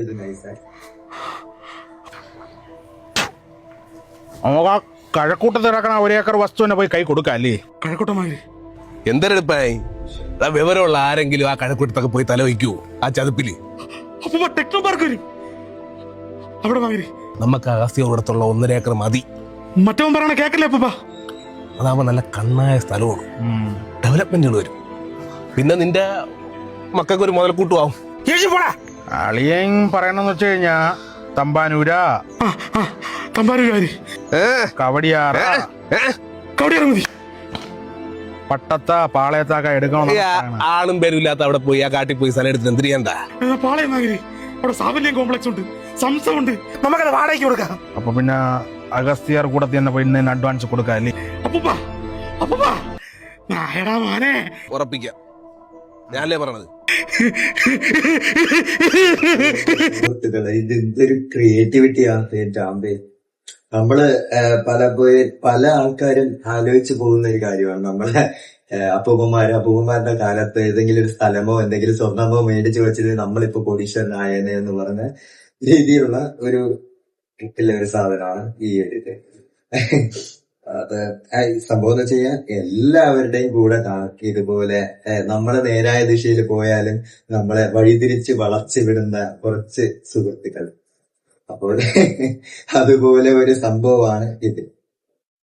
ഇത് നൈസായി. നമുക്ക് ആ കഴക്കൂട്ടത്ത് കിടക്കണ ഒരേക്കർ വസ്തു തന്നെ പോയി കൈ കൊടുക്കാം അല്ലേ? കഴക്കൂട്ടമായി എന്തൊരെടുപ്പായി വിവരമുള്ള ആരെങ്കിലും ആ കഴക്കൂട്ടത്തൊക്കെ പോയി തല വയ്ക്കൂ ആ ചതുപ്പില്. അപ്പൊ ടെക്നോ പാർക്ക് വരും അവിടെ വാങ്ങി. നമുക്ക് അഗസ്ത്യോടത്തുള്ള 1.5 ഏക്കർ മതി. മറ്റവൻ പറയണ കേക്കല്ലേ അപ്പ? അതാവുമ്പോ നല്ല കണ്ണായ സ്ഥലമാണ്, ഡെവലപ്മെന്റുകൾ വരും. പിന്നെ നിന്റെ മക്കൾക്ക് ഒരു മുതൽക്കൂട്ടുമാവും. അളിയൻ പറയണെന്ന് വെച്ച് കഴിഞ്ഞാ തമ്പാനൂരാ, തമ്പാനൂര്, കവടിയാറ, കവടിയാറ മതി. പട്ടത്ത പാളയത്തൊക്കെ എടുക്കണം. ആളും പേരും ഇല്ലാത്ത അവിടെ പോയി ആ കാട്ടിൽ പോയി സ്ഥലം എടുത്തിട്ട് എന്ത് ചെയ്യണ്ട? പാളയം വാങ്ങി. അവിടെ സാവല്യം കോംപ്ലക്സ് ഉണ്ട്, സംസമുണ്ട്, നമുക്കത് വാടകയ്ക്ക് കൊടുക്കാം. അപ്പൊ പിന്നെ അഗസ്തിയാർ കൂടത്തി തന്നെ പോയി ഇന്ന് അഡ്വാൻസ് കൊടുക്കാം അല്ലേ? ഉറപ്പിക്കാം, ഞാനല്ലേ പറഞ്ഞത്. ഇത് എന്തൊരു ക്രിയേറ്റിവിറ്റിയാണ് ചാമ്പേ. നമ്മള് പല ആൾക്കാരും ആലോചിച്ച് പോകുന്ന ഒരു കാര്യമാണ്. നമ്മളെ അപ്പൂപ്പന്മാരുടെ കാലത്ത് ഏതെങ്കിലും ഒരു സ്ഥലമോ എന്തെങ്കിലും സ്വർണ്ണമോ മേടിച്ചു വെച്ചിട്ട് നമ്മളിപ്പോ കോടീശ്വരനായേനെ എന്ന് പറഞ്ഞ രീതിയിലുള്ള ഒരു സാധനമാണ് ഈ എഴുത്ത്. അത് സംഭവം എന്ന് വെച്ച് കഴിഞ്ഞാൽ എല്ലാവരുടെയും കൂടെ ഇതുപോലെ നമ്മളെ നേരായ ദിശയിൽ പോയാലും നമ്മളെ വഴിതിരിച്ച് വളർച്ച വിടുന്ന കുറച്ച് സുഹൃത്തുക്കൾ. അപ്പോൾ അതുപോലെ ഒരു സംഭവമാണ് ഇത്.